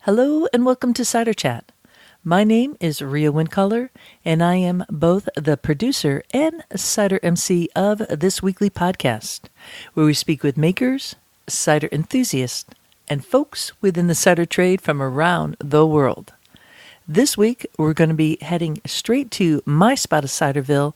Hello and welcome to Cider Chat. My name is Rhea Windcaller, and I am both the producer and cider MC of this weekly podcast, where we speak with makers, cider enthusiasts, and folks within the cider trade from around the world. This week, we're going to be heading straight to my spot of Ciderville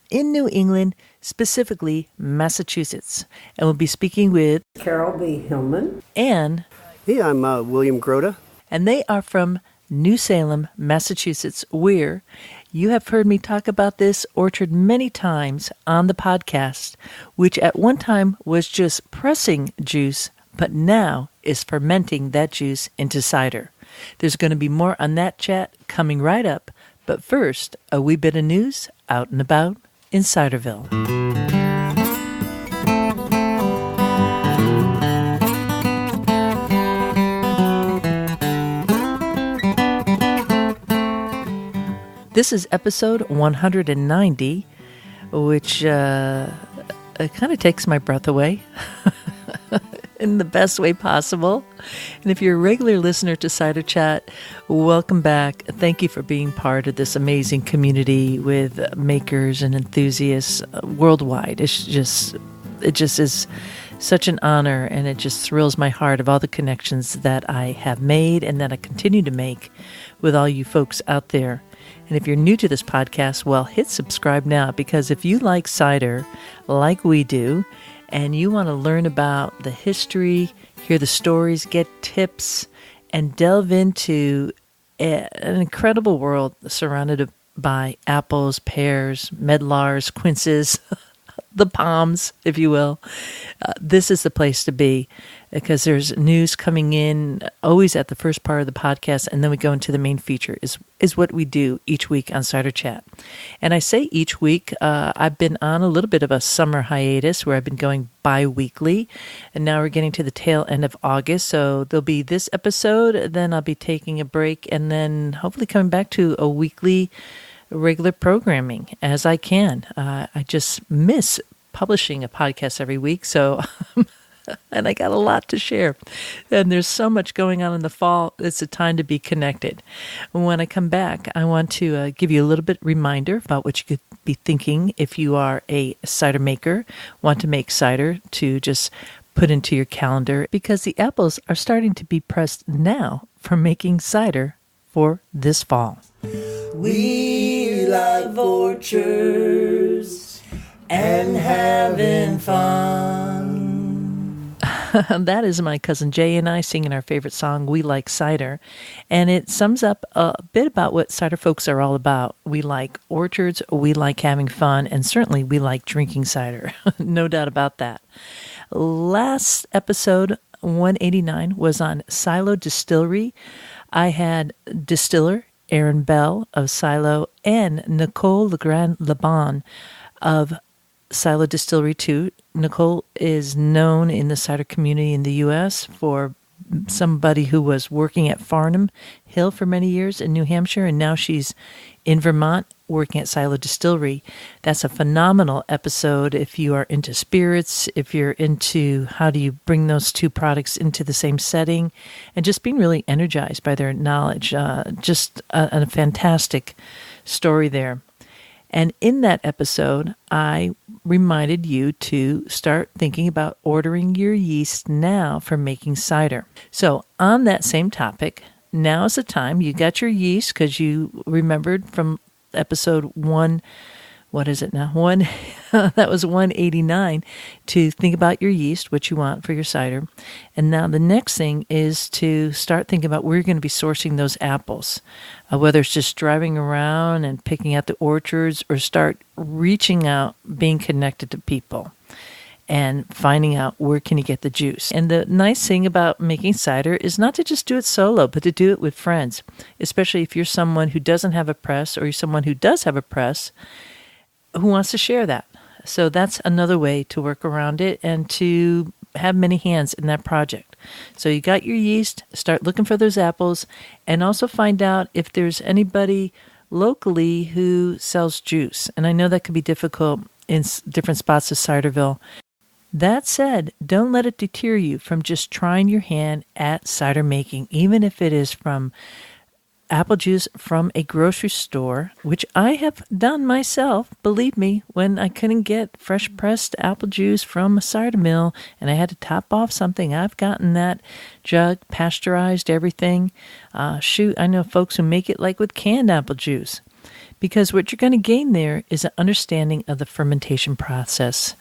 in New England, specifically Massachusetts, and we'll be speaking with Carol B. Hillman and Hey, I'm William Grota. and they are from New Salem, Massachusetts, where you have heard me talk about this orchard many times on the podcast, which at one time was just pressing juice, but now is fermenting that juice into cider. There's going to be more on that chat coming right up, but first, a wee bit of news out and about in Ciderville. This is episode 190, which it kind of takes my breath away in the best way possible. And if you're a regular listener to Cider Chat, welcome back. Thank you for being part of this amazing community with makers and enthusiasts worldwide. It just is such an honor, and it just thrills my heart of all the connections that I have made and that I continue to make with all you folks out there. And if you're new to this podcast, well, hit subscribe now, because if you like cider like we do, and you want to learn about the history, hear the stories, get tips, and delve into an incredible world surrounded by apples, pears, medlars, quinces, the palms, if you will, this is the place to be, because there's news coming in always at the first part of the podcast, and then we go into the main feature, is what we do each week on Cider Chat. And I say each week, I've been on a little bit of a summer hiatus where I've been going bi-weekly, and now we're getting to the tail end of August, so there'll be this episode, then I'll be taking a break, and then hopefully coming back to a weekly regular programming as I can. I just miss publishing a podcast every week, so and I got a lot to share. And there's so much going on in the fall. It's a time to be connected. When I come back, I want to give you a little bit reminder about what you could be thinking if you are a cider maker, want to make cider to just put into your calendar, because the apples are starting to be pressed now for making cider for this fall. We love orchards and having fun. That is my cousin Jay and I singing our favorite song, We Like Cider. And it sums up a bit about what cider folks are all about. We like orchards, we like having fun, and certainly we like drinking cider. No doubt about that. Last episode, 189, was on Silo Distillery. I had distiller Aaron Bell of Silo and Nicole Legrand-Laban of Silo Distillery 2. Nicole is known in the cider community in the U.S. for somebody who was working at Farnham Hill for many years in New Hampshire, and now she's in Vermont working at Silo Distillery. That's a phenomenal episode if you are into spirits, if you're into how do you bring those two products into the same setting, and just being really energized by their knowledge. Just a fantastic story there. And in that episode, I reminded you to start thinking about ordering your yeast now for making cider. So on that same topic, now is the time. You got your yeast because you remembered from episode 1, what is it now? That was 189, to think about your yeast, what you want for your cider. And now the next thing is to start thinking about where you're going to be sourcing those apples, whether it's just driving around and picking out the orchards, or start reaching out, being connected to people and finding out where can you get the juice. And the nice thing about making cider is not to just do it solo, but to do it with friends, especially if you're someone who doesn't have a press, or you're someone who does have a press who wants to share that. So that's another way to work around it and to have many hands in that project. So you got your yeast, start looking for those apples, and also find out if there's anybody locally who sells juice. And I know that can be difficult in different spots of Ciderville. That said, don't let it deter you from just trying your hand at cider making, even if it is from apple juice from a grocery store, which I have done myself, believe me, when I couldn't get fresh pressed apple juice from a cider mill and I had to top off something. I've gotten that jug, pasteurized everything. I know folks who make it like with canned apple juice, because what you're going to gain there is an understanding of the fermentation process,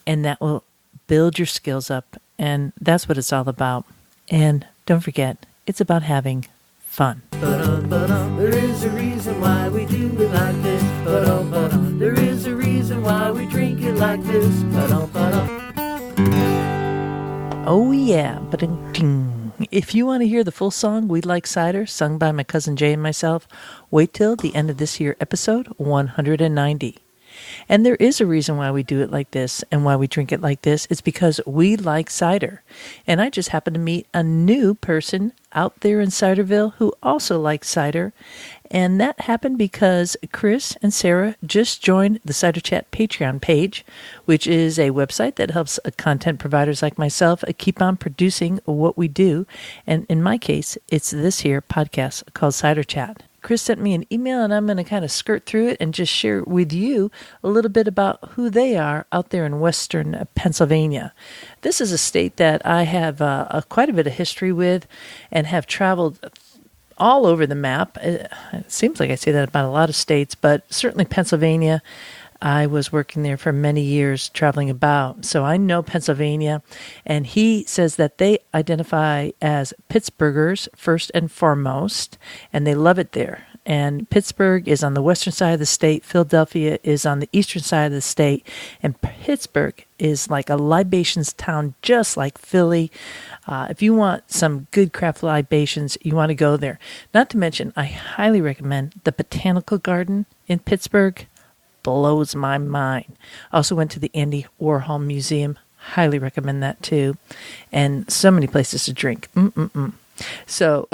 and that will build your skills up, and that's what it's all about. And don't forget, it's about having fun. There is a reason why we do it like this. There is a reason why we drink it like this. Oh yeah, ba-ding-ding. If you want to hear the full song, We Like Cider, sung by my cousin Jay and myself, wait till the end of this year, episode 190. And there is a reason why we do it like this and why we drink it like this. It's because we like cider. And I just happened to meet a new person out there in Ciderville who also likes cider. And that happened because Chris and Sarah just joined the Cider Chat Patreon page, which is a website that helps content providers like myself keep on producing what we do. And in my case, it's this here podcast called Cider Chat. Chris sent me an email, and I'm going to kind of skirt through it and just share with you a little bit about who they are out there in western Pennsylvania. This is a state that I have quite a bit of history with and have traveled all over the map. It seems like I say that about a lot of states, but certainly Pennsylvania. I was working there for many years, traveling about. So I know Pennsylvania, and he says that they identify as Pittsburghers first and foremost, and they love it there. And Pittsburgh is on the western side of the state. Philadelphia is on the eastern side of the state. And Pittsburgh is like a libations town, just like Philly. If you want some good craft libations, you want to go there. Not to mention, I highly recommend the Botanical Garden in Pittsburgh. Blows my mind. Also went to the Andy Warhol Museum. Highly recommend that too. And so many places to drink. So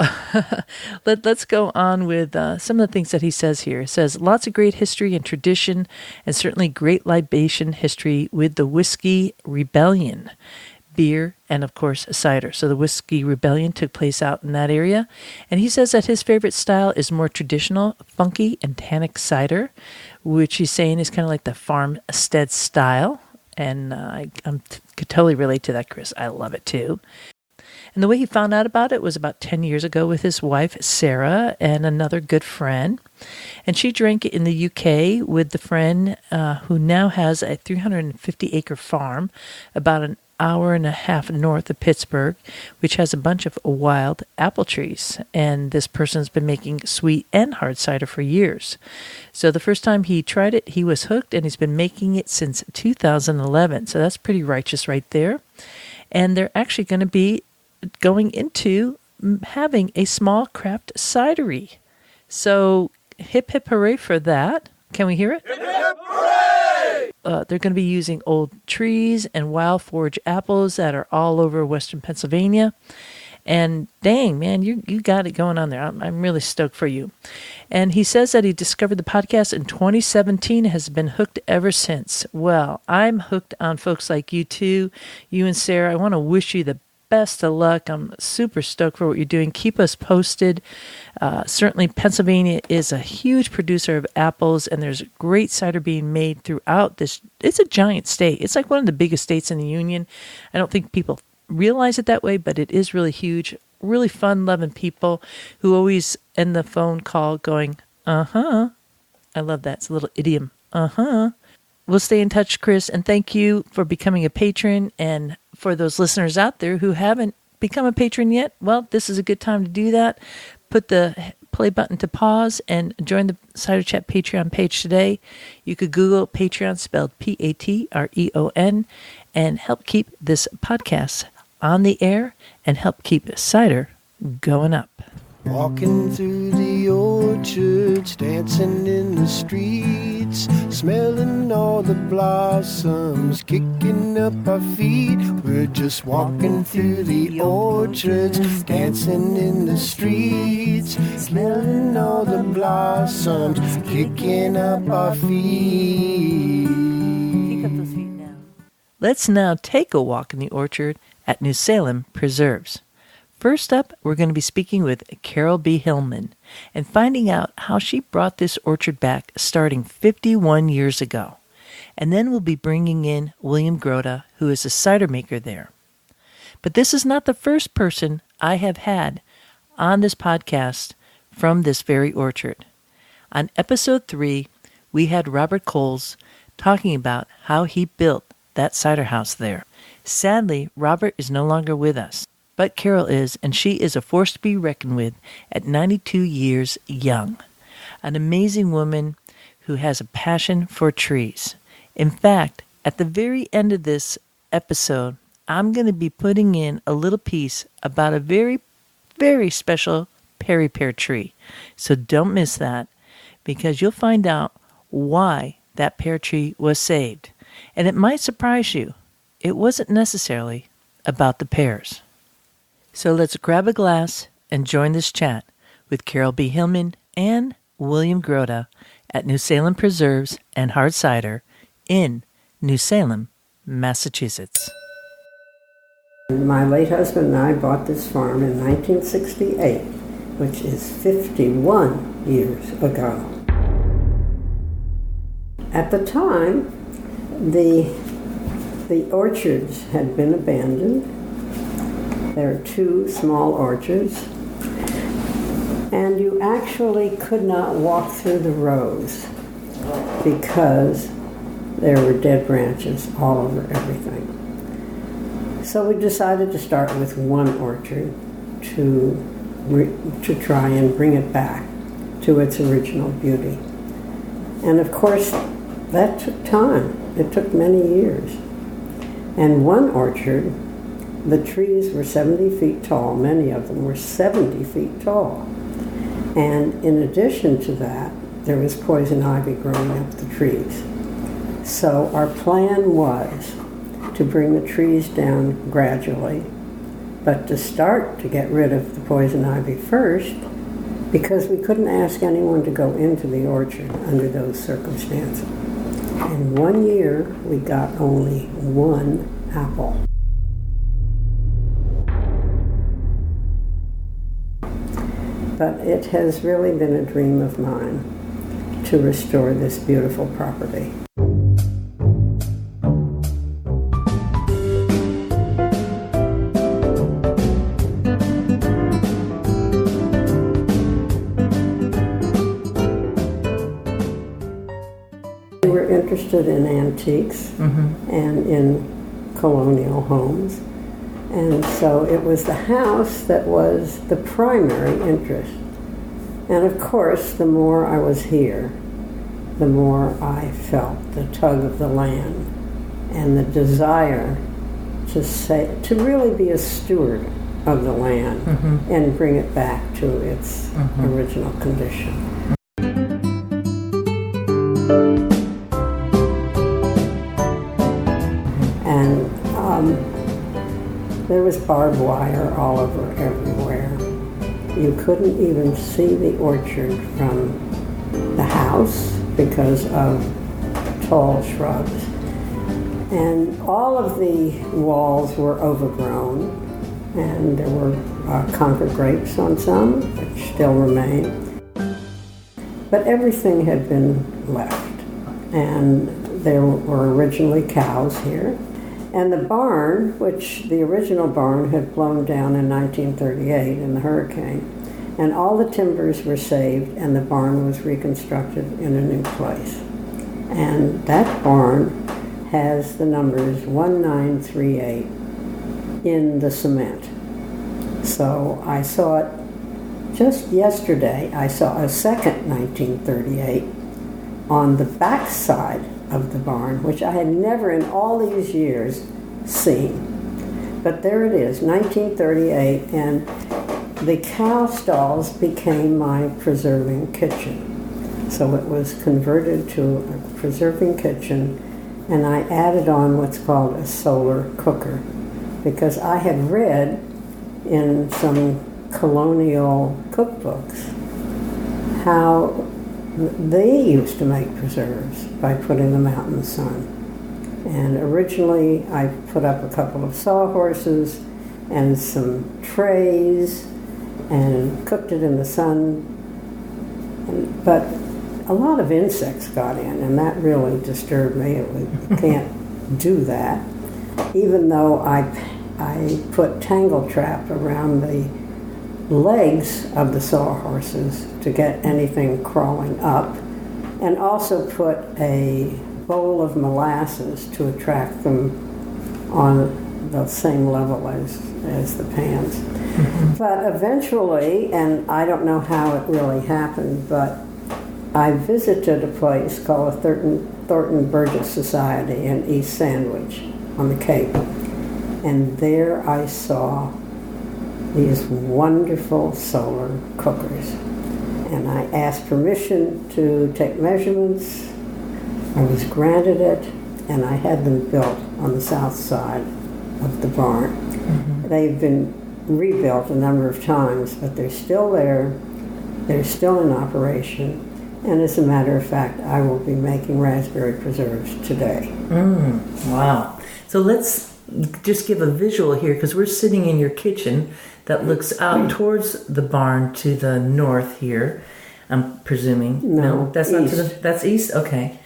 let's go on with some of the things that he says here. It says, lots of great history and tradition, and certainly great libation history with the Whiskey Rebellion, beer, and of course cider. So the Whiskey Rebellion took place out in that area. And he says that his favorite style is more traditional, funky, and tannic cider, which he's saying is kind of like the farmstead style. And I could totally relate to that, Chris. I love it too. And the way he found out about it was about 10 years ago with his wife, Sarah, and another good friend. And she drank it in the UK with the friend who now has a 350-acre farm about an hour and a half north of Pittsburgh, which has a bunch of wild apple trees. And this person's been making sweet and hard cider for years. So the first time he tried it, he was hooked, and he's been making it since 2011. So that's pretty righteous right there. And they're actually going to be going into having a small craft cidery. So hip, hip, hooray for that. Can we hear it? Hip, hip, hooray! They're going to be using old trees and wild forage apples that are all over western Pennsylvania. And dang, man, you got it going on there. I'm really stoked for you. And he says that he discovered the podcast in 2017, has been hooked ever since. Well, I'm hooked on folks like you too, you and Sarah. I want to wish you the best of luck. I'm super stoked for what you're doing. Keep us posted. Certainly Pennsylvania is a huge producer of apples, and there's great cider being made throughout this. It's a giant state. It's like one of the biggest states in the union. I don't think people realize it that way, but it is really huge. Really fun-loving people who always end the phone call going, uh-huh. I love that. It's a little idiom. Uh-huh. We'll stay in touch, Chris, and thank you for becoming a patron. And for those listeners out there who haven't become a patron yet, well, this is a good time to do that. Put the play button to pause and join the Cider Chat Patreon page today. You could Google Patreon, spelled Patreon, and help keep this podcast on the air and help keep cider going up. Walking through the orchards, dancing in the streets, smelling all the blossoms, kicking up our feet. We're just walking through the orchards, dancing in the streets, smelling all the blossoms, kicking up our feet. Kick up those feet now. Let's now take a walk in the orchard at New Salem Preserves. First up, we're going to be speaking with Carol B. Hillman and finding out how she brought this orchard back starting 51 years ago. And then we'll be bringing in William Groda, who is a cider maker there. But this is not the first person I have had on this podcast from this very orchard. On episode 3, we had Robert Coles talking about how he built that cider house there. Sadly, Robert is no longer with us, but Carol is, and she is a force to be reckoned with at 92 years young. An amazing woman who has a passion for trees. In fact, at the very end of this episode, I'm going to be putting in a little piece about a very, very special Perry pear tree. So don't miss that, because you'll find out why that pear tree was saved. And it might surprise you. It wasn't necessarily about the pears. So let's grab a glass and join this chat with Carol B. Hillman and William Groda at New Salem Preserves and Hard Cider in New Salem, Massachusetts. My late husband and I bought this farm in 1968, which is 51 years ago. At the time, the orchards had been abandoned. There are 2 small orchards, and you actually could not walk through the rows because there were dead branches all over everything. So we decided to start with 1 orchard to try and bring it back to its original beauty. And of course, that took time. It took many years. And 1 orchard, the trees were 70 feet tall. Many of them were 70 feet tall. And in addition to that, there was poison ivy growing up the trees. So our plan was to bring the trees down gradually, but to start to get rid of the poison ivy first, because we couldn't ask anyone to go into the orchard under those circumstances. In 1 year, we got only 1 apple. But it has really been a dream of mine to restore this beautiful property. We were interested in antiques and in colonial homes. And so it was the house that was the primary interest. And of course, the more I was here, the more I felt the tug of the land and the desire to really be a steward of the land and bring it back to its original condition. And there was barbed wire all over everywhere. You couldn't even see the orchard from the house because of tall shrubs. And all of the walls were overgrown, and there were Concord grapes on some, which still remain. But everything had been left, and there were originally cows here. And the barn, which the original barn had blown down in 1938 in the hurricane, and all the timbers were saved, and the barn was reconstructed in a new place. And that barn has the numbers 1938 in the cement. So I saw it just yesterday. I saw a second 1938 on the back side of the barn, which I had never in all these years seen. But there it is, 1938, and the cow stalls became my preserving kitchen. So it was converted to a preserving kitchen, and I added on what's called a solar cooker, because I had read in some colonial cookbooks how they used to make preserves by putting them out in the sun. And originally I put up a couple of sawhorses and some trays and cooked it in the sun. But a lot of insects got in, and that really disturbed me. You can't do that. Even though I put tangle trap around the legs of the sawhorses to get anything crawling up, and also put a bowl of molasses to attract them on the same level as the pans. Mm-hmm. But eventually, and I don't know how it really happened, but I visited a place called the Thornton Burgess Society in East Sandwich on the Cape. And there I saw these wonderful solar cookers. And I asked permission to take measurements. I was granted it, and I had them built on the south side of the barn. Mm-hmm. They've been rebuilt a number of times, but they're still there. They're still in operation. And as a matter of fact, I will be making raspberry preserves today. Wow. So let's just give a visual here, because we're sitting in your kitchen that looks out towards the barn to the north here, I'm presuming. No, that's east. Not to that's east? Okay.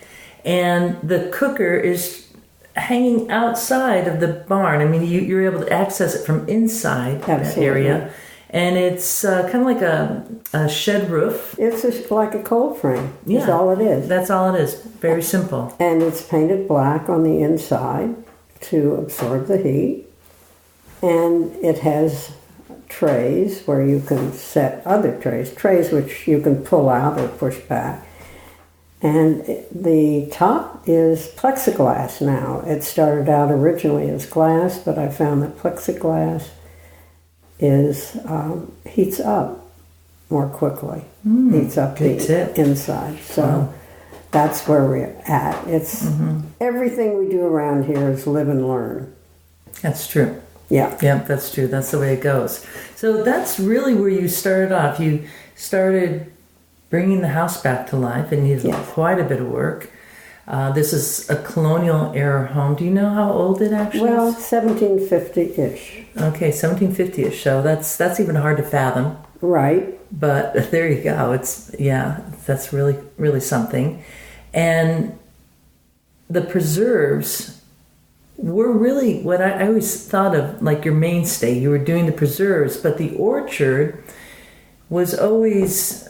And the cooker is hanging outside of the barn. I mean, you're able to access it from inside that area. And it's kind of like a shed roof. It's just like a cold frame. Yeah. That's all it is. That's all it is. Very simple. And it's painted black on the inside to absorb the heat. And it has trays where you can set other trays which you can pull out or push back. And the top is plexiglass now. It started out originally as glass, but I found that plexiglass heats up more quickly. Heats up the inside. So that's where we're at. It's everything we do around here is live and learn. That's true. Yeah. Yeah, that's true. That's the way it goes. So that's really where you started off. You started bringing the house back to life, and you did quite a bit of work. This is a colonial era home. Do you know how old it actually is? Well, is? 1750-ish. Okay, 1750-ish. So that's even hard to fathom. Right. But there you go. That's really, really something. And the preserves were really what I always thought of like your mainstay. You were doing the preserves, but the orchard was always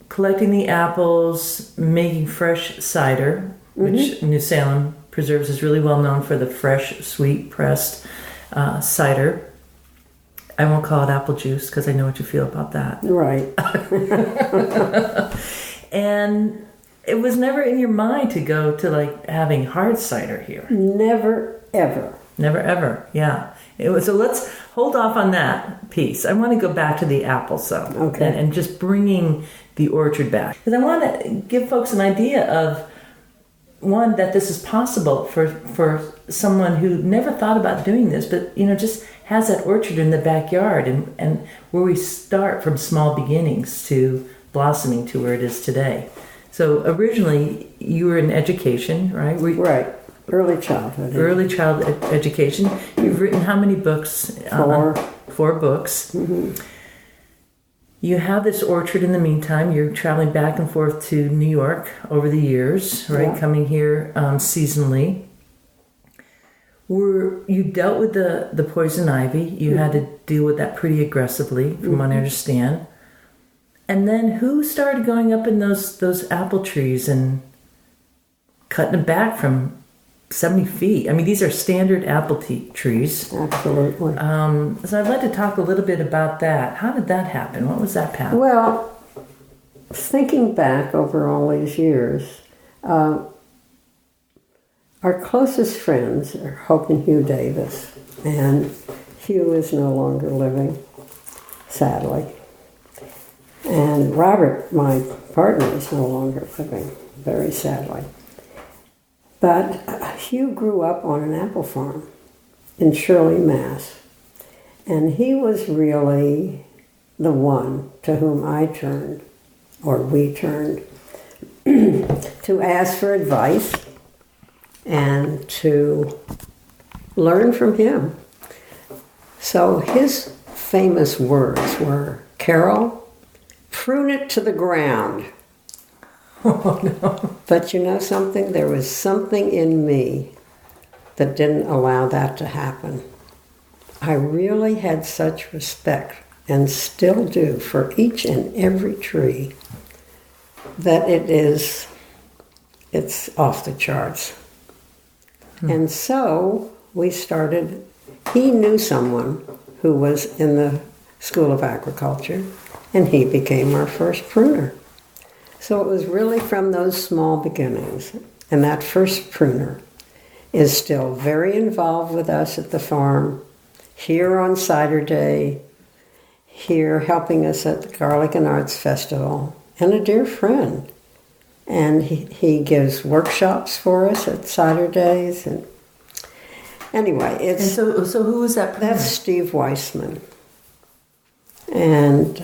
collecting the apples, making fresh cider, which New Salem Preserves is really well known for the fresh, sweet, pressed cider. I won't call it apple juice because I know what you feel about that. Right. And it was never in your mind to go to like having hard cider here. Never, ever. Never, ever. Yeah. So let's hold off on that piece. I want to go back to the apples, though. Okay. And just bringing the orchard back. Because I want to give folks an idea of, one, that this is possible for someone who never thought about doing this, but, just has that orchard in the backyard and where we start from small beginnings to blossoming to where it is today. So originally, you were in education, right? Right. Early childhood. Early childhood education. You've written how many books? 4. 4 books. Mm-hmm. You have this orchard in the meantime. You're traveling back and forth to New York over the years, right? Yeah. Coming here seasonally. You dealt with the poison ivy. You had to deal with that pretty aggressively, from what I understand. And then who started going up in those apple trees and cutting them back from 70 feet? I mean, these are standard apple trees. Absolutely. So I'd like to talk a little bit about that. How did that happen? What was that path? Well, thinking back over all these years, our closest friends are Hope and Hugh Davis. And Hugh is no longer living, sadly. And Robert, my partner, is no longer living, very sadly. But Hugh grew up on an apple farm in Shirley, Mass. And he was really the one to whom I turned, or we turned, to ask for advice and to learn from him. So his famous words were, "Carol, prune it to the ground." Oh, no. But you know something? There was something in me that didn't allow that to happen. I really had such respect, and still do, for each and every tree, that it's off the charts. And so we started, he knew someone who was in the School of Agriculture, and he became our first pruner. So it was really from those small beginnings. And that first pruner is still very involved with us at the farm, here on Cider Day, here helping us at the Garlic and Arts Festival, and a dear friend. And he gives workshops for us at Cider Days. And anyway, it's... And so who was that pruner? That's Steve Wiseman. And,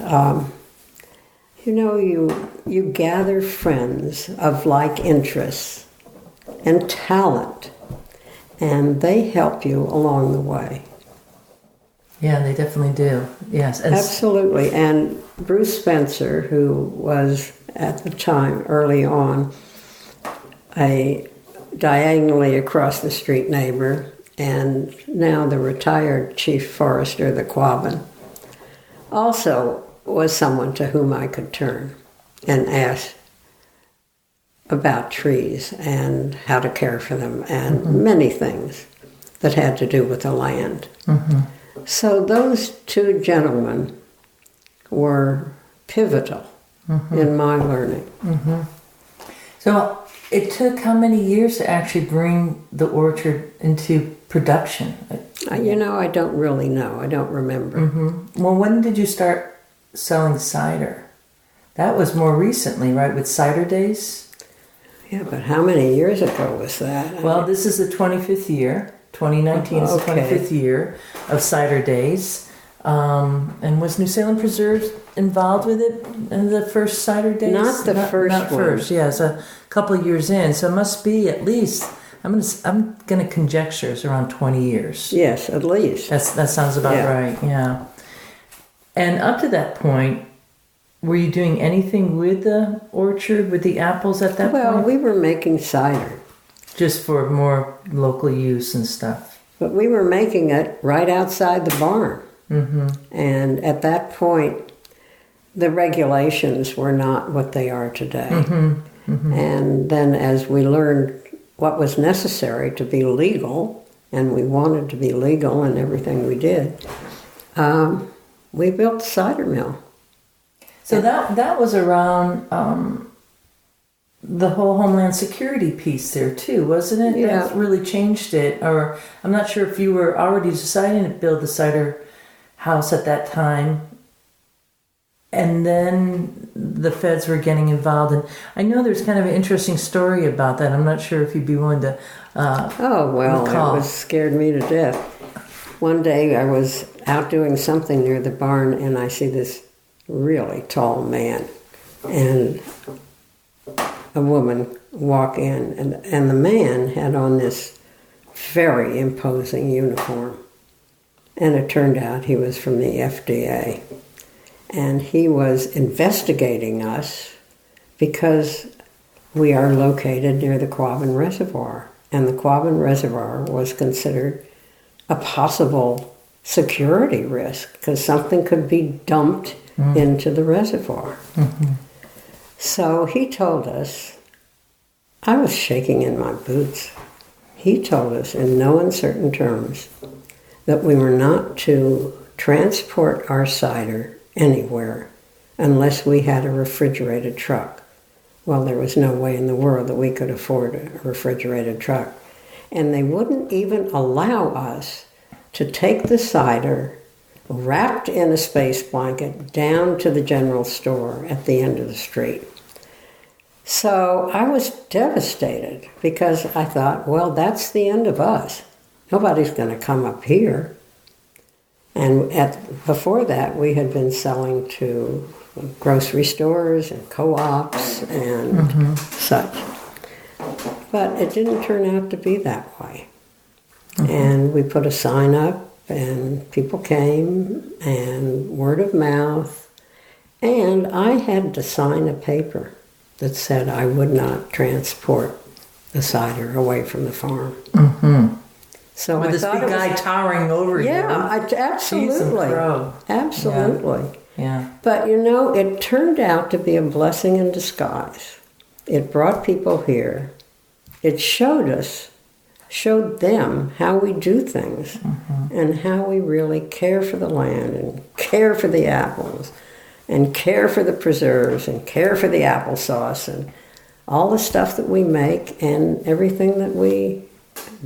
you know, you gather friends of like interests and talent, and they help you along the way. Yeah, they definitely do. Yes. And Absolutely. And Bruce Spencer, who was at the time, early on, a diagonally across the street neighbor, and now the retired chief forester of the Quabbin, also was someone to whom I could turn and ask about trees and how to care for them and many things that had to do with the land. So those two gentlemen were pivotal in my learning. so it took how many years to actually bring the orchard into production? You know, I don't really know. I don't remember. Well, when did you start selling cider? That was more recently, right, with Cider Days? Yeah, but how many years ago was that? Well, this is the 25th year. 2019 is the 25th year of Cider Days. And was New Salem Preserves involved with it in the first Cider Days? Not the first Not one. first, yeah. It's a couple of years in. So it must be at least, I'm gonna conjecture it's around 20 years. Yes, at least. That sounds about right, yeah. And up to that point, were you doing anything with the orchard, with the apples at that point? Well, we were making cider, Just for more local use and stuff. but we were making it right outside the barn. And at that point, the regulations were not what they are today. And then as we learned what was necessary to be legal, and we wanted to be legal in everything we did, we built the cider mill. So that was around the whole Homeland Security piece there too, wasn't it? Yeah. That really changed it. Or I'm not sure if you were already deciding to build the cider house at that time, and then the feds were getting involved. And I know there's kind of an interesting story about that. I'm not sure if you'd be willing to recall. It scared me to death. One day I was out doing something near the barn, and I see this really tall man and a woman walk in, and the man had on this very imposing uniform. And it turned out he was from the FDA. And he was investigating us because we are located near the Quabbin Reservoir. And the Quabbin Reservoir was considered a possible security risk because something could be dumped into the reservoir. So he told us, I was shaking in my boots. He told us in no uncertain terms that we were not to transport our cider anywhere unless we had a refrigerated truck. Well, there was no way in the world that we could afford a refrigerated truck. And they wouldn't even allow us to take the cider wrapped in a space blanket down to the general store at the end of the street. So I was devastated because I thought, well, that's the end of us. Nobody's going to come up here. And before that, we had been selling to grocery stores and co-ops and such. But it didn't turn out to be that way. And we put a sign up, and people came, and word of mouth. And I had to sign a paper that said I would not transport the cider away from the farm. Mm-hmm. So with I this thought big guy towering over you. Absolutely. Absolutely. Yeah. But it turned out to be a blessing in disguise. It brought people here. It showed them how we do things, and how we really care for the land and care for the apples and care for the preserves and care for the applesauce and all the stuff that we make and everything that we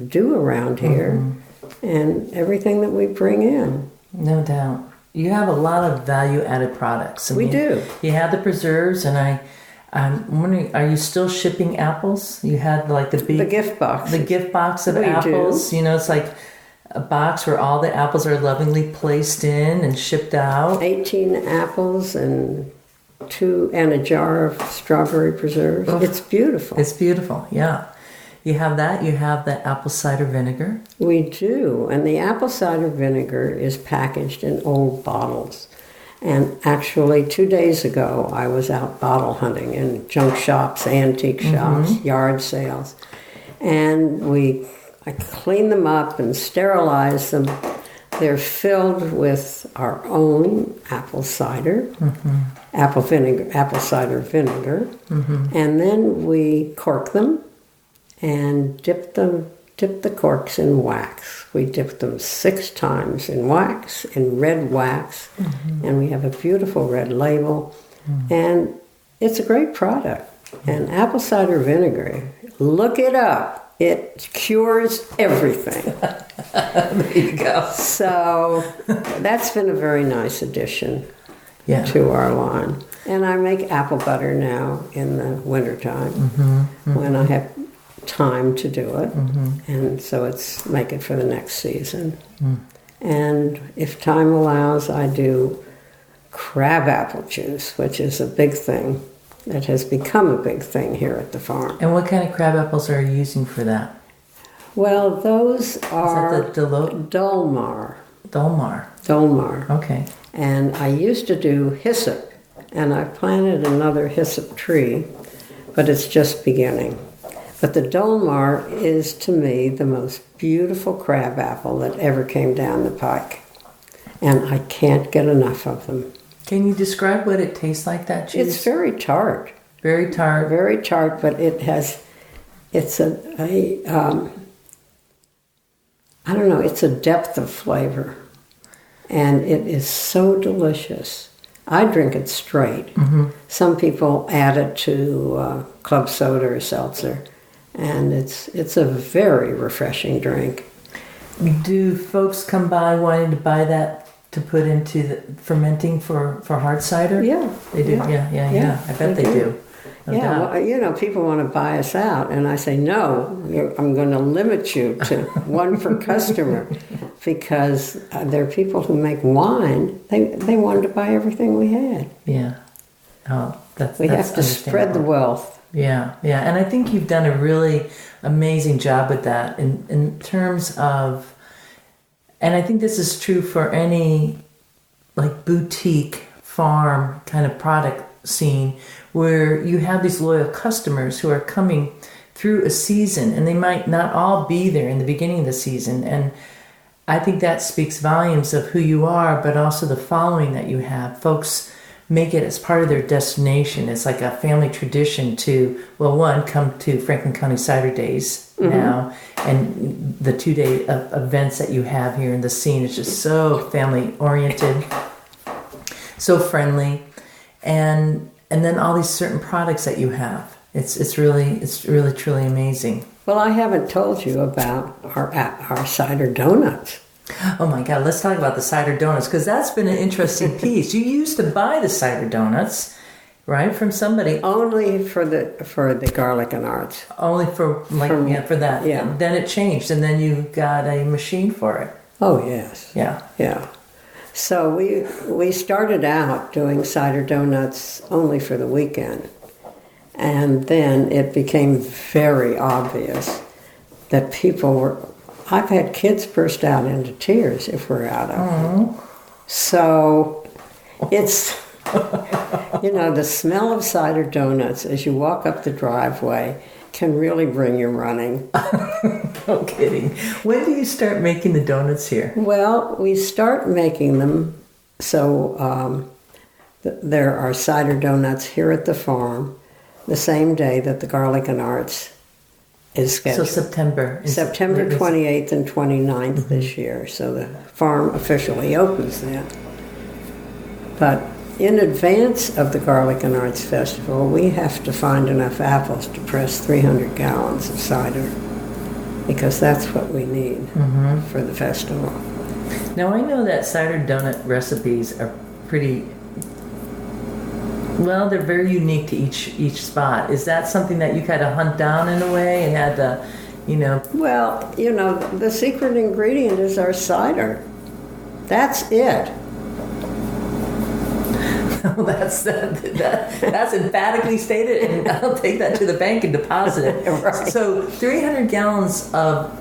do around here and everything that we bring in. No doubt. You have a lot of value-added products. We do. You have the preserves, and I'm wondering, are you still shipping apples? You had like the gift box. The gift box of We apples. do. It's like a box where all the apples are lovingly placed in and shipped out. 18 apples and a jar of strawberry preserves. Oh, it's beautiful. It's beautiful, yeah. You have that. You have the apple cider vinegar. We do. And the apple cider vinegar is packaged in old bottles. And actually, 2 days ago, I was out bottle hunting in junk shops, antique shops, yard sales. And I clean them up and sterilize them. They're filled with our own apple cider, apple cider vinegar. And then we cork them and dip the corks in wax. We dip them 6 times in wax, in red wax, and we have a beautiful red label. And it's a great product. And apple cider vinegar, look it up. It cures everything. There you go. So that's been a very nice addition to our line. And I make apple butter now in the wintertime when I have time to do it. And so make it for the next season. And if time allows, I do crabapple juice, which is a big thing that has become a big thing here at the farm. And what kind of crab apples are you using for that? Well, those are Is that the Dolmar. Dolmar. Okay. And I used to do hyssop, and I planted another hyssop tree, but it's just beginning. But the Dolmar is, to me, the most beautiful crab apple that ever came down the pike. And I can't get enough of them. Can you describe what it tastes like, that juice? It's very tart. Very tart. Very tart, but it's a depth of flavor. And it is so delicious. I drink it straight. Some people add it to club soda or seltzer. And it's a very refreshing drink. Do folks come by wanting to buy that to put into the fermenting for hard cider? Yeah. They do? Yeah. I bet they do. No doubt. Well, people want to buy us out. And I say, no, I'm going to limit you to one per customer. Because there are people who make wine. They wanted to buy everything we had. Yeah. Oh, that's We have to spread the wealth. Yeah. And I think you've done a really amazing job with that in terms of, and I think this is true for any like boutique farm kind of product scene where you have these loyal customers who are coming through a season, and they might not all be there in the beginning of the season. And I think that speaks volumes of who you are, but also the following that you have. Folks make it as part of their destination. It's like a family tradition to, well, one, come to Franklin County Cider Days now, and the 2-day events that you have here in the scene is just so family-oriented, so friendly, and then all these certain products that you have. It's really truly amazing. Well, I haven't told you about our cider donuts. Oh my God, let's talk about the cider donuts, because that's been an interesting piece. You used to buy the cider donuts, right, from somebody. Only for the garlic and arts. Only for that. Yeah. And then it changed, and then you got a machine for it. Oh yes. Yeah. So we started out doing cider donuts only for the weekend. And then it became very obvious that people were, I've had kids burst out into tears if we're out of them. So it's, the smell of cider donuts as you walk up the driveway can really bring you running. No kidding. When do you start making the donuts here? Well, we start making them, so there are cider donuts here at the farm the same day that the Garlic and Arts is scheduled. So September 28th and 29th this year, so the farm officially opens then. But in advance of the Garlic and Arts Festival, we have to find enough apples to press 300 gallons of cider, because that's what we need for the festival. Now, I know that cider donut recipes are pretty, well, they're very unique to each spot. Is that something that you kind of hunt down in a way and had to, Well, the secret ingredient is our cider. That's it. That's emphatically stated, and I'll take that to the bank and deposit it. Right. So 300 gallons of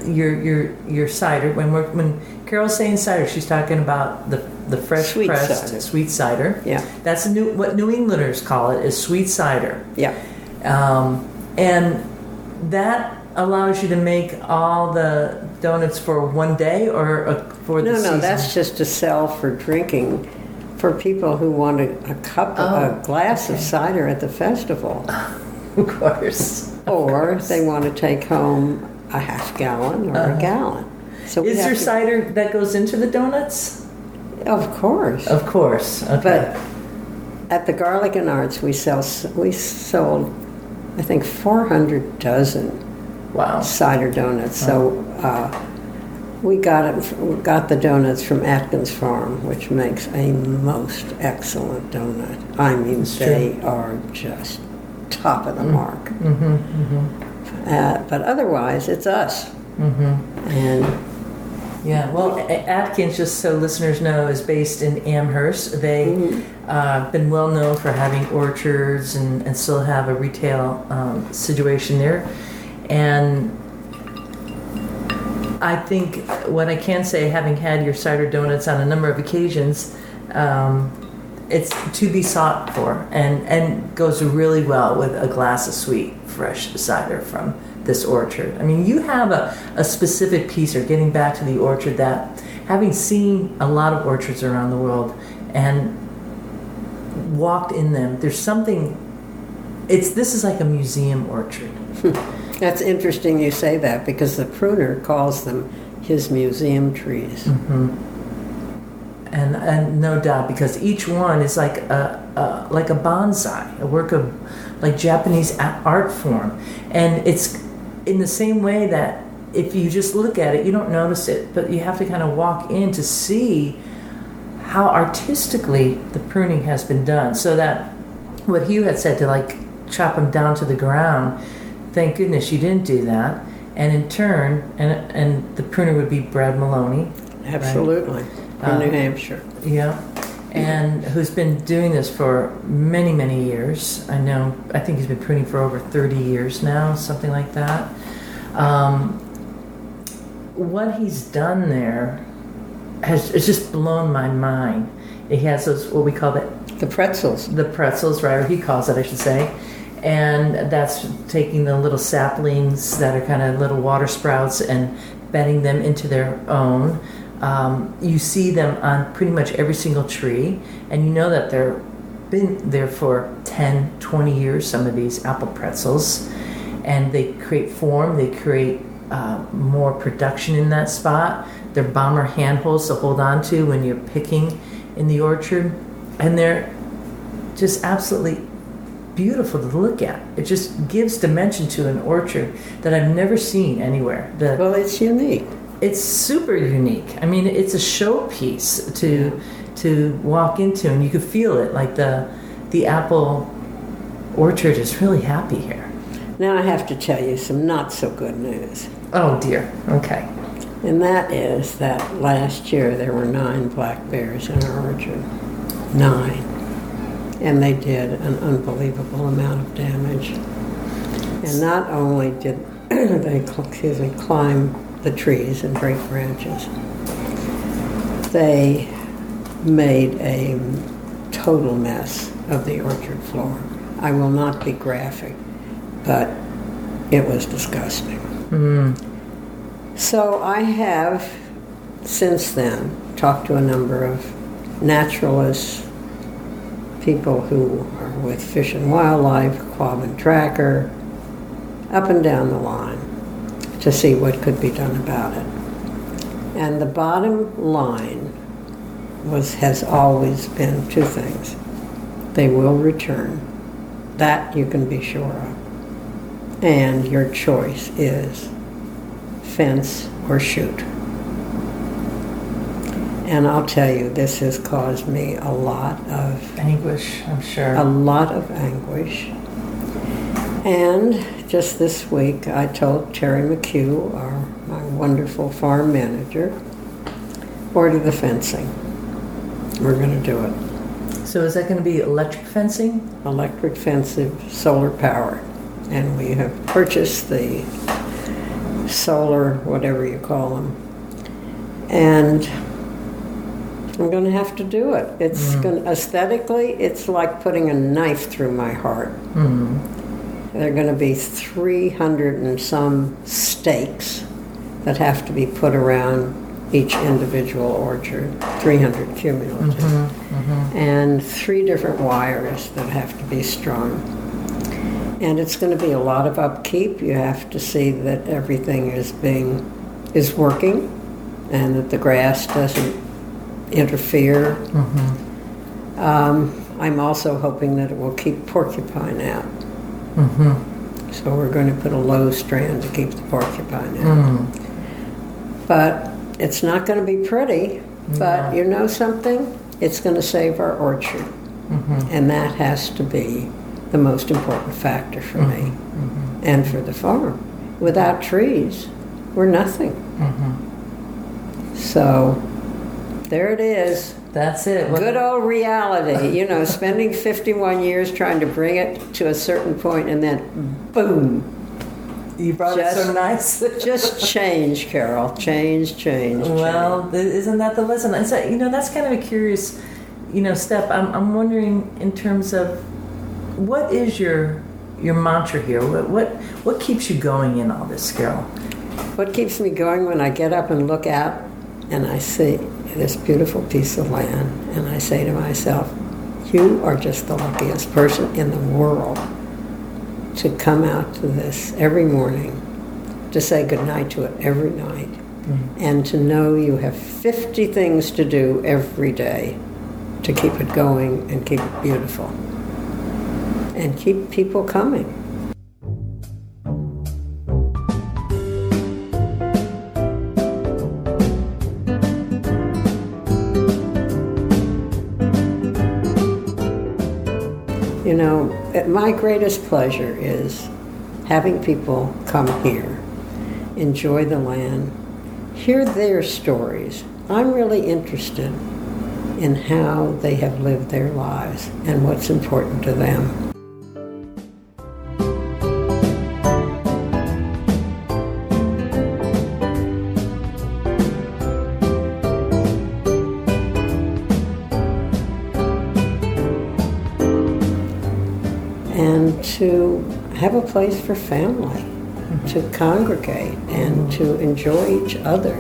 your cider. When Carol's saying cider, she's talking about the fresh Sweet pressed cider. sweet cider. Yeah. That's what New Englanders call it, is sweet cider. Yeah. And that allows you to make all the donuts for one day or for the season? No, that's just to sell for drinking for people who want a glass of cider at the festival. Of course. Or they want to take home a half gallon or a gallon. So is there cider that goes into the donuts? Of course. Of course. Okay. But at the Garlic and Arts, we sold, I think, 400 dozen cider donuts. So we got the donuts from Atkins Farm, which makes a most excellent donut. I mean, they are just top of the mark. But otherwise, it's us. And yeah, well, Atkins, just so listeners know, is based in Amherst. They've been well known for having orchards and still have a retail situation there. And I think what I can say, having had your cider donuts on a number of occasions, it's to be sought for and goes really well with a glass of sweet, fresh cider from this orchard. I mean, you have a specific piece, or getting back to the orchard, that having seen a lot of orchards around the world and walked in them, there's something, this is like a museum orchard. That's interesting you say that, because the pruner calls them his museum trees. And no doubt, because each one is like a bonsai, a work of like Japanese art form, and it's in the same way that if you just look at it, you don't notice it, but you have to kind of walk in to see how artistically the pruning has been done. So that what Hugh had said, to like chop them down to the ground, thank goodness you didn't do that. And in turn, and the pruner would be Brad Maloney. Absolutely. Right? From New Hampshire. Yeah. And who's been doing this for many, many years. I think he's been pruning for over 30 years now, something like that. What he's done there has just blown my mind. He has those, what we call the pretzels. The pretzels, right, or he calls it, I should say. And that's taking the little saplings that are kind of little water sprouts and bedding them into their own. You see them on pretty much every single tree, and you know that they've been there for 10, 20 years, some of these apple pretzels, and they create form, they create more production in that spot. They're bomber handholds to hold on to when you're picking in the orchard, and they're just absolutely beautiful to look at. It just gives dimension to an orchard that I've never seen anywhere. Well, it's unique. It's super unique. I mean, it's a showpiece to walk into, and you could feel it. Like the apple orchard is really happy here. Now I have to tell you some not so good news. Oh dear. Okay. And that is that last year there were 9 black bears in our orchard. 9. And they did an unbelievable amount of damage. And not only did they climb the trees and break branches, they made a total mess of the orchard floor. I will not be graphic, but it was disgusting. So I have, since then, talked to a number of naturalists, people who are with Fish and Wildlife, Quabbin Tracker, up and down the line, to see what could be done about it. And the bottom line has always been two things. They will return. That you can be sure of. And your choice is fence or shoot. And I'll tell you, this has caused me a lot of anguish, I'm sure. A lot of anguish. And just this week, I told Terry McHugh, my wonderful farm manager, order the fencing. We're going to do it. So is that going to be electric fencing? Electric fencing, solar powered. And we have purchased the solar, whatever you call them. And I'm going to have to do it. It's going aesthetically, it's like putting a knife through my heart. There are going to be 300 and some stakes that have to be put around each individual orchard, 300 cumulative, and 3 different wires that have to be strung. And it's going to be a lot of upkeep. You have to see that everything is working, and that the grass doesn't interfere. I'm also hoping that it will keep porcupine out. So we're going to put a low strand to keep the porcupine out. But it's not going to be pretty. But you know something? It's going to save our orchard. And that has to be the most important factor for me and for the farm. Without trees, we're nothing. So there it is. That's it. Good old reality. You know, spending 51 years trying to bring it to a certain point, and then boom. You brought it so nice. Just change, Carol. Change. Well, isn't that the lesson? And so, that's kind of a curious, step. I'm wondering in terms of what is your mantra here? What keeps you going in all this, Carol? What keeps me going when I get up and look out and I see this beautiful piece of land, and I say to myself, you are just the luckiest person in the world to come out to this every morning, to say goodnight to it every night, and to know you have 50 things to do every day to keep it going and keep it beautiful and keep people coming. My greatest pleasure is having people come here, enjoy the land, hear their stories. I'm really interested in how they have lived their lives and what's important to them. And to have a place for family, to congregate and to enjoy each other.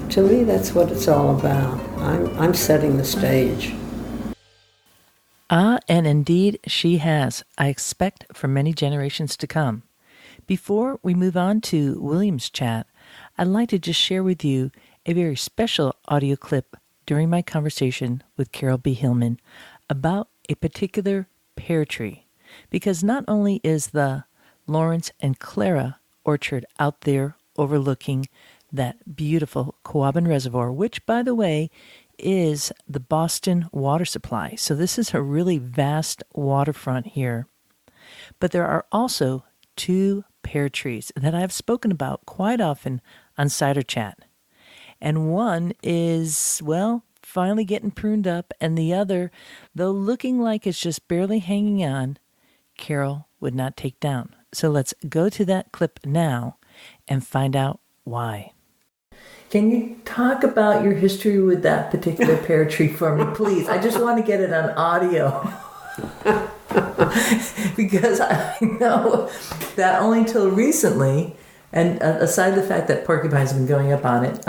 To me, that's what it's all about. I'm setting the stage. And indeed she has, I expect, for many generations to come. Before we move on to William's chat, I'd like to just share with you a very special audio clip during my conversation with Carol B. Hillman about a particular pear tree, because not only is the Lawerence and Clara orchard out there overlooking that beautiful Quabbin Reservoir, which, by the way, is the Boston water supply. So this is a really vast waterfront here. But there are also 2 pear trees that I've spoken about quite often on Cider Chat. And one is, finally getting pruned up, and the other, though looking like it's just barely hanging on, Carol would not take down. So let's go to that clip now and find out why. Can you talk about your history with that particular pear tree for me, please? I just want to get it on audio. Because I know that only until recently, and aside the fact that porcupines have been going up on it,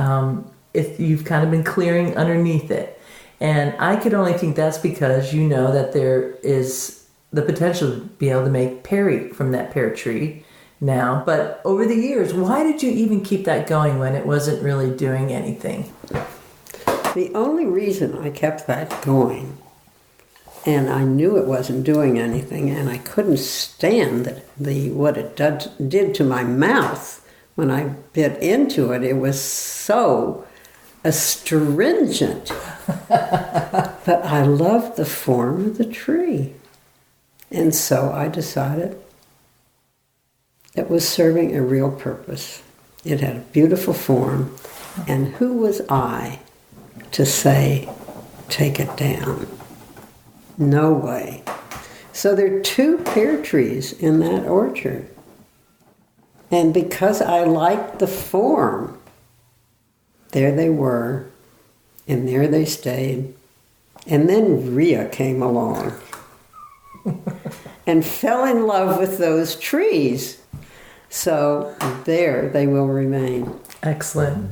you've kind of been clearing underneath it. And I could only think that's because you know that there is the potential to be able to make perry from that pear tree now. But over the years, why did you even keep that going when it wasn't really doing anything? The only reason I kept that going, and I knew it wasn't doing anything, and I couldn't stand what it did to my mouth when I bit into it. It was so astringent. But I loved the form of the tree. And so I decided it was serving a real purpose. It had a beautiful form. And who was I to say, take it down? No way. So there are 2 pear trees in that orchard. And because I liked the form, there they were, and there they stayed. And then Rhea came along and fell in love with those trees. So there they will remain. Excellent.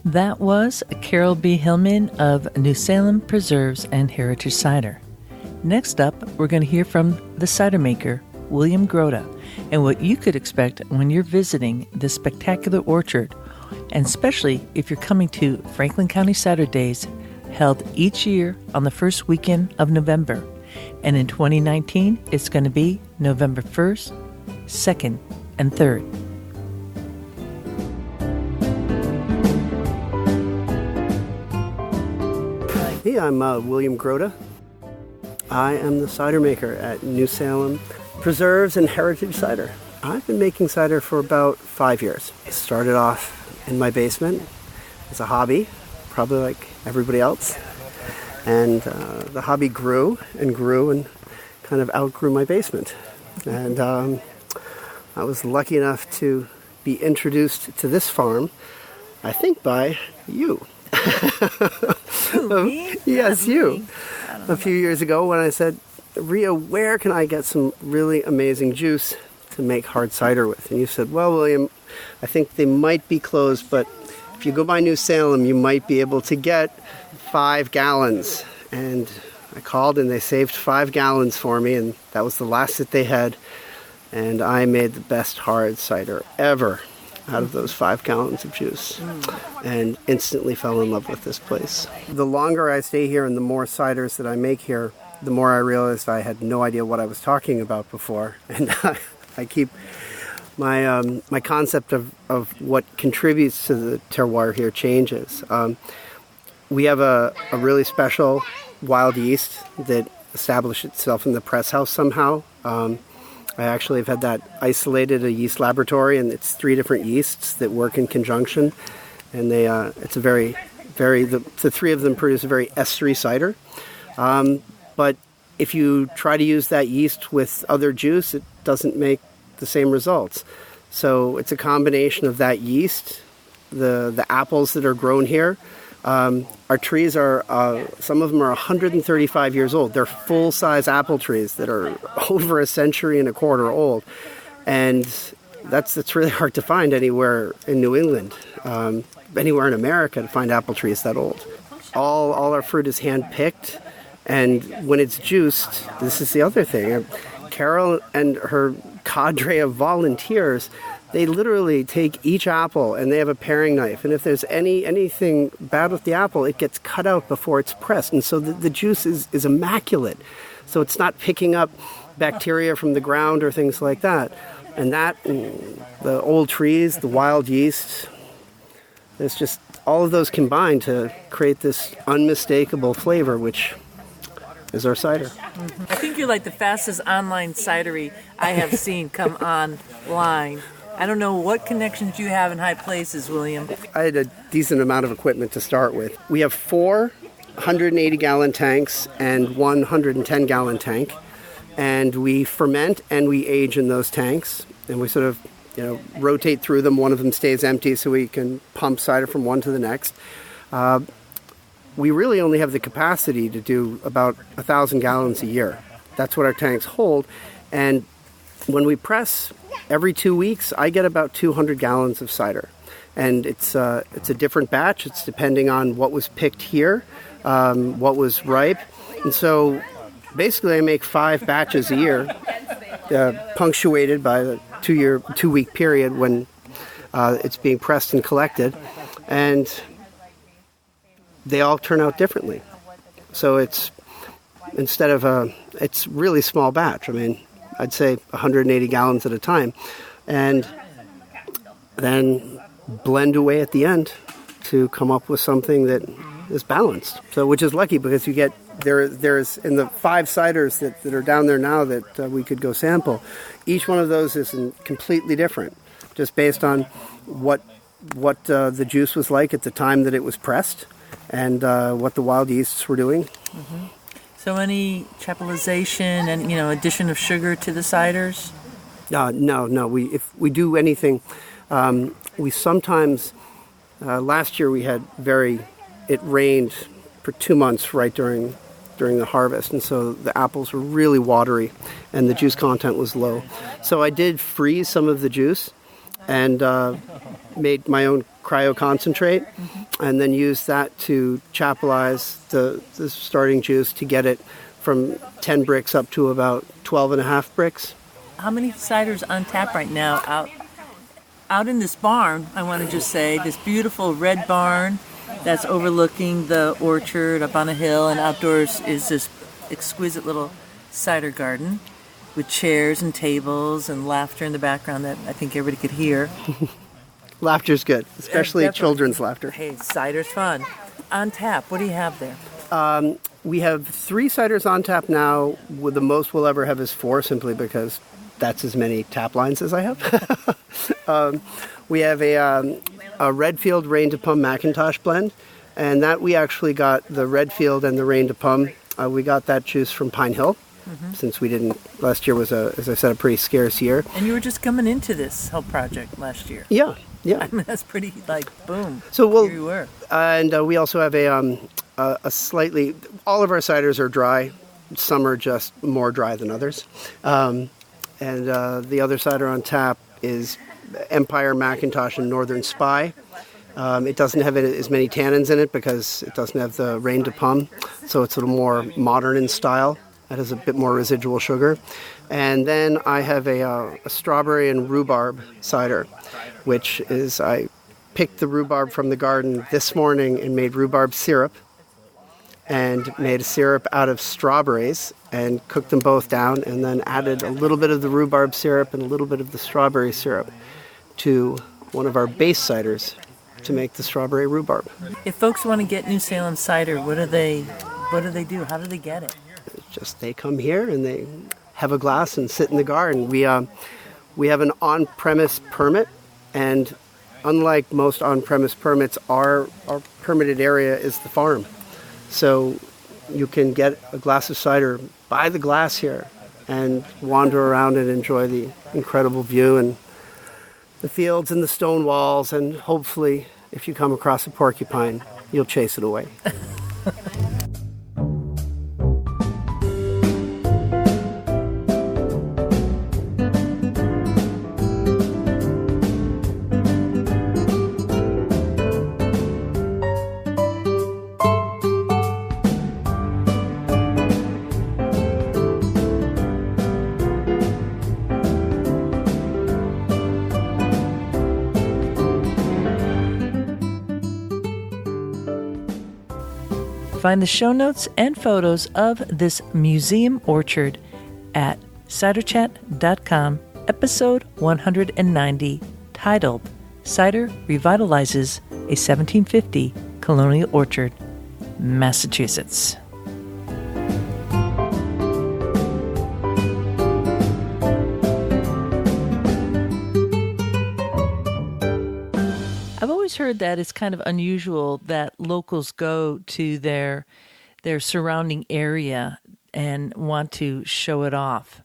That was Carol B. Hillman of New Salem Preserves and Heritage Cider. Next up, we're going to hear from the cider maker, William Groda, and what you could expect when you're visiting this spectacular orchard, and especially if you're coming to Franklin County Cider Days, held each year on the first weekend of November. And in 2019, it's going to be November 1st, 2nd, and 3rd. Hey, I'm William Groda. I am the cider maker at New Salem Preserves and Heritage Cider. I've been making cider for about 5 years. I started off in my basement as a hobby, probably like everybody else. And the hobby grew and kind of outgrew my basement. And I was lucky enough to be introduced to this farm, I think by you. Me? Yes, you. A few years ago when I said, Rhea, where can I get some really amazing juice to make hard cider with? And you said, well, William, I think they might be closed, but if you go by New Salem, you might be able to get 5 gallons. And I called and they saved 5 gallons for me, and that was the last that they had. And I made the best hard cider ever out of those 5 gallons of juice, and instantly fell in love with this place. The longer I stay here and the more ciders that I make here, the more I realized I had no idea what I was talking about before. And I keep my concept of what contributes to the terroir here changes. We have a really special wild yeast that established itself in the press house somehow. I actually have had that isolated, a yeast laboratory, and it's 3 different yeasts that work in conjunction. And it's a very, the 3 of them produce a very estery cider. But if you try to use that yeast with other juice, it doesn't make the same results. So it's a combination of that yeast, the apples that are grown here. Our trees are, some of them are 135 years old. They're full-size apple trees that are over a century and a quarter old. And that's really hard to find anywhere in New England, anywhere in America to find apple trees that old. All our fruit is hand-picked, and when it's juiced, this is the other thing. Carol and her cadre of volunteers, they literally take each apple and they have a paring knife. And if there's anything bad with the apple, it gets cut out before it's pressed. And so the juice is immaculate. So it's not picking up bacteria from the ground or things like that. And the old trees, the wild yeast, there's just all of those combine to create this unmistakable flavor, which is our cider. I think you're like the fastest online cidery I have seen come online. I don't know what connections you have in high places, William. I had a decent amount of equipment to start with. We have 4 180-gallon tanks and 1 110-gallon tank, and we ferment and we age in those tanks, and we sort of rotate through them. One of them stays empty so we can pump cider from one to the next. We really only have the capacity to do about 1,000 gallons a year. That's what our tanks hold. And when we press every 2 weeks, I get about 200 gallons of cider. And it's a different batch. It's depending on what was picked here, what was ripe. And so basically I make 5 batches a year, punctuated by the 2-week period when it's being pressed and collected. And they all turn out differently. So it's really small batch. I mean, I'd say 180 gallons at a time, and then blend away at the end to come up with something that is balanced. So, which is lucky because you get there's in the 5 ciders that are down there now that we could go sample. Each one of those is completely different, just based on what the juice was like at the time that it was pressed, and what the wild yeasts were doing. Mm-hmm. So any chapelization and addition of sugar to the ciders? No. If we do anything, we sometimes last year it rained for 2 months right during the harvest, and so the apples were really watery and the juice content was low. So I did freeze some of the juice and made my own cryo concentrate, and then used that to chapelize the starting juice to get it from 10 bricks up to about 12 and a half bricks. How many ciders on tap right now out in this barn? I want to just say this beautiful red barn that's overlooking the orchard up on a hill, and outdoors is this exquisite little cider garden with chairs and tables and laughter in the background that I think everybody could hear. Laughter's good, especially children's laughter. Hey, cider's fun. On tap, what do you have there? We have 3 ciders on tap now. The most we'll ever have is 4, simply because that's as many tap lines as I have. We have a Redfield Rain to Pum Macintosh blend, and that we actually got the Redfield and the Rain to Pum. We got that juice from Pine Hill, since we didn't. Last year was, as I said, a pretty scarce year. And you were just coming into this whole project last year. Yeah. I mean, that's pretty, boom. So here you were. And we also have a slightly. All of our ciders are dry. Some are just more dry than others. And the other cider on tap is Empire Macintosh and Northern Spy. It doesn't have as many tannins in it because it doesn't have the Rain to Pum, so it's a little more modern in style. It has a bit more residual sugar. And then I have a strawberry and rhubarb cider, which is, I picked the rhubarb from the garden this morning and made rhubarb syrup, and made a syrup out of strawberries and cooked them both down, and then added a little bit of the rhubarb syrup and a little bit of the strawberry syrup to one of our base ciders to make the strawberry rhubarb. If folks want to get New Salem cider, what do they do? How do they get it? It's just they come here and they have a glass and sit in the garden. We have an on-premise permit, and unlike most on-premise permits, our permitted area is the farm. So you can get a glass of cider by the glass here and wander around and enjoy the incredible view and the fields and the stone walls, and hopefully, if you come across a porcupine, you'll chase it away. Find the show notes and photos of this museum orchard at ciderchat.com, episode 190, titled Cider revitalizes a 1750 Colonial orchard, Massachusetts. I've always heard that it's kind of unusual that locals go to their surrounding area and want to show it off.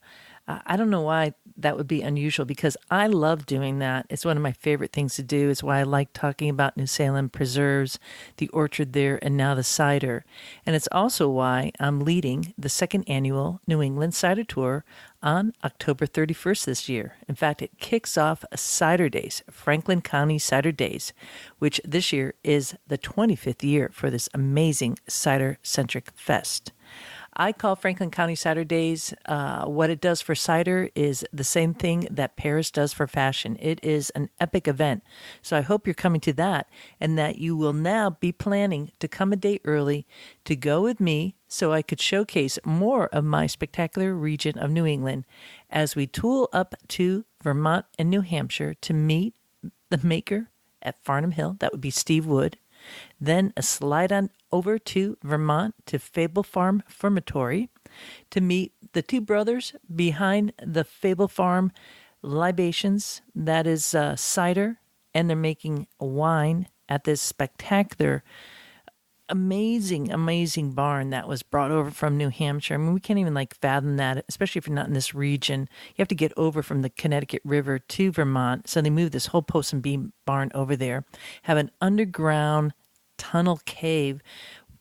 I don't know why that would be unusual, because I love doing that. It's one of my favorite things to do. It's why I like talking about New Salem preserves, the orchard there, and now the cider. And it's also why I'm leading the second annual New England Cider Tour on October 31st this year. In fact, it kicks off Cider Days, Franklin County Cider Days, which this year is the 25th year for this amazing cider-centric fest. I call Franklin County Cider Days, what it does for cider is the same thing that Paris does for fashion. It is an epic event. So I hope you're coming to that, and that you will now be planning to come a day early to go with me so I could showcase more of my spectacular region of New England as we tool up to Vermont and New Hampshire to meet the maker at Farnham Hill. That would be Steve Wood. Then a slide on over to Vermont to Fable Farm Fermentory to meet the two brothers behind the Fable Farm libations. That is cider, and they're making wine at this spectacular, amazing barn that was brought over from New Hampshire. I mean, we can't even fathom that, especially if you're not in this region. You have to get over from the Connecticut River to Vermont. So they moved this whole post and beam barn over there, have an underground tunnel cave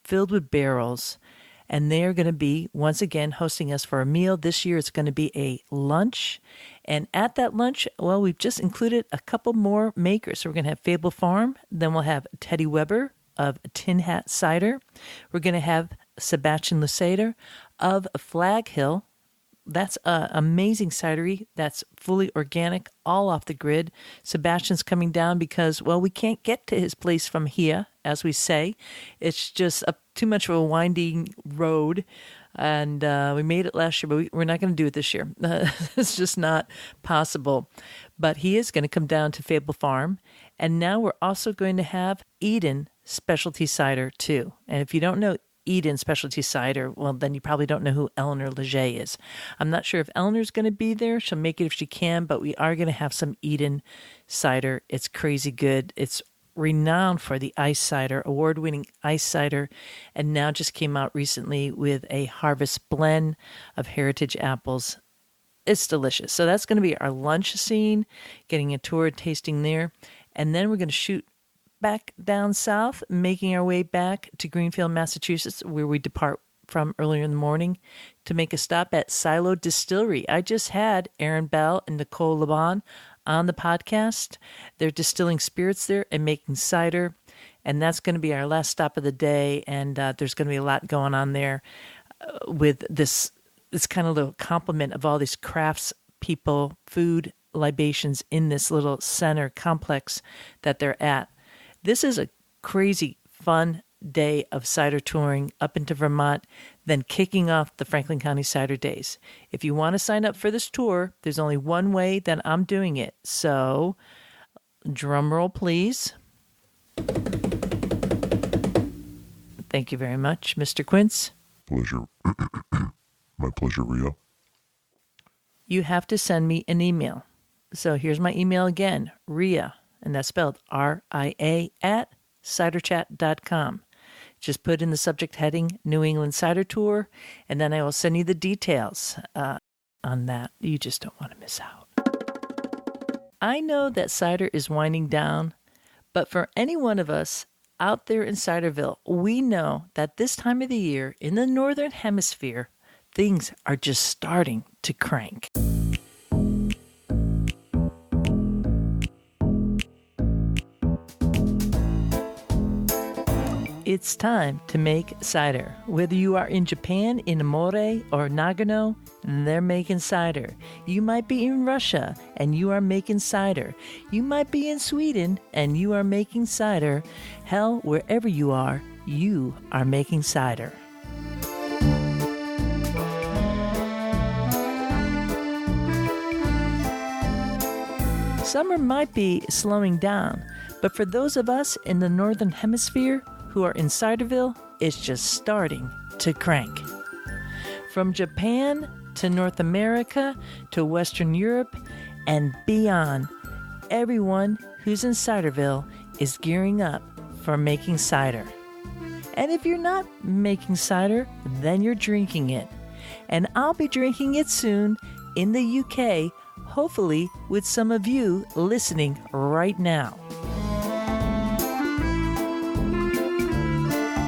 filled with barrels. And they're going to be, once again, hosting us for a meal. This year it's going to be a lunch. And at that lunch, well, we've just included a couple more makers. So we're going to have Fable Farm. Then we'll have Teddy Weber of Tin Hat Cider. We're going to have Sebastian Lusader of Flag Hill. That's an amazing cidery that's fully organic, all off the grid. Sebastian's coming down because, well, we can't get to his place from here, as we say. It's just too much of a winding road. And we made it last year, but we're not going to do it this year. It's just not possible. But he is going to come down to Fable Farm. And now we're also going to have Eden Specialty Cider, too. And if you don't know Eden Specialty Cider, well, then you probably don't know who Eleanor Leger is. I'm not sure if Eleanor's going to be there. She'll make it if she can, but we are going to have some Eden cider. It's crazy good. It's renowned for the ice cider, award-winning ice cider, and now just came out recently with a harvest blend of heritage apples. It's delicious. So that's going to be our lunch scene, getting a tour tasting there. And then we're going to shoot back down south, making our way back to Greenfield, Massachusetts, where we depart from earlier in the morning to make a stop at Silo Distillery. I just had Aaron Bell and Nicole Laban on the podcast. They're distilling spirits there and making cider, and that's going to be our last stop of the day. And there's going to be a lot going on there with this kind of little complement of all these crafts people, food, libations in this little center complex that they're at. This is a crazy, fun day of cider touring up into Vermont, then kicking off the Franklin County Cider Days. If you want to sign up for this tour, there's only one way that I'm doing it. So, drum roll, please. Thank you very much, Mr. Quince. Pleasure. My pleasure, Ria. You have to send me an email. So here's my email again, Ria, and that's spelled RIA @ciderchat.com. Just put in the subject heading New England Cider Tour, and then I will send you the details on that. You just don't want to miss out. I know that cider is winding down, but for any one of us out there in Ciderville, we know that this time of the year in the Northern Hemisphere, things are just starting to crank. It's time to make cider. Whether you are in Japan, in Amore, or Nagano, they're making cider. You might be in Russia, and you are making cider. You might be in Sweden, and you are making cider. Hell, wherever you are making cider. Summer might be slowing down, but for those of us in the Northern Hemisphere who are in Ciderville, it's just starting to crank. From Japan to North America to Western Europe and beyond, everyone who's in Ciderville is gearing up for making cider. And if you're not making cider, then you're drinking it. And I'll be drinking it soon in the UK, hopefully with some of you listening right now.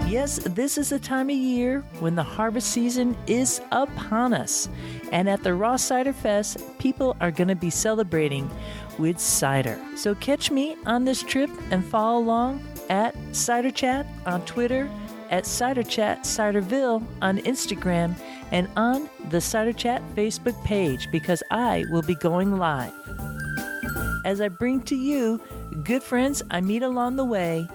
Yes, this is the time of year when the harvest season is upon us. And at the Raw Cider Fest, people are going to be celebrating with cider. So catch me on this trip and follow along at Cider Chat on Twitter, at Cider Chat Ciderville on Instagram, and on the Cider Chat Facebook page, because I will be going live. As I bring to you good friends I meet along the way,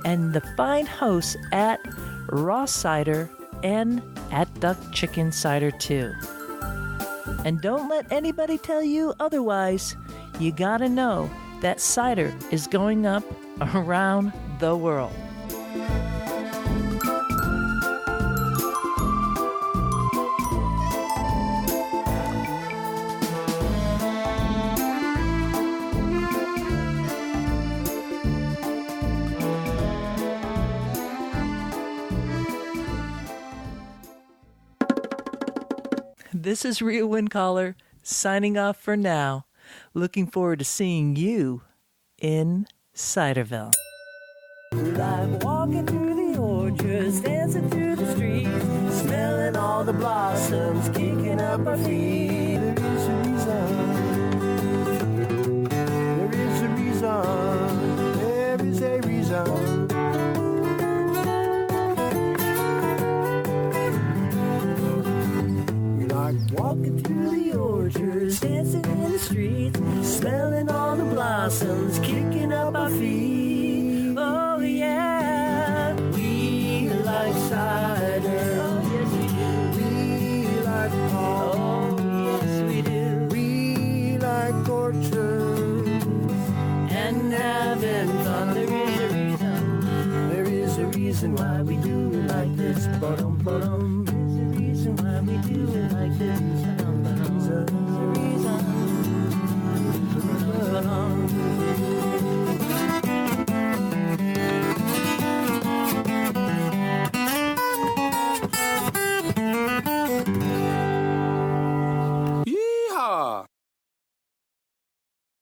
and the fine hosts at Raw Cider and at Duck Chicken Cider too. And don't let anybody tell you otherwise. You gotta know that cider is going up around the world. This is Rhea Windcaller signing off for now. Looking forward to seeing you in Ciderville. Like walking through the orchards, dancing through the streets, smelling all the blossoms, kicking up our feet. There is a reason. There is a reason. There is a reason. Like walking through the orchards, dancing in the streets, smelling all the blossoms, kicking up our feet. Oh yeah, we like cider. Oh yes we do. We like palm. Oh yes we do. We like orchards. And having fun. There is a reason. There is a reason why we do it like this. Ba-dum, ba-dum. There's a reason why we do it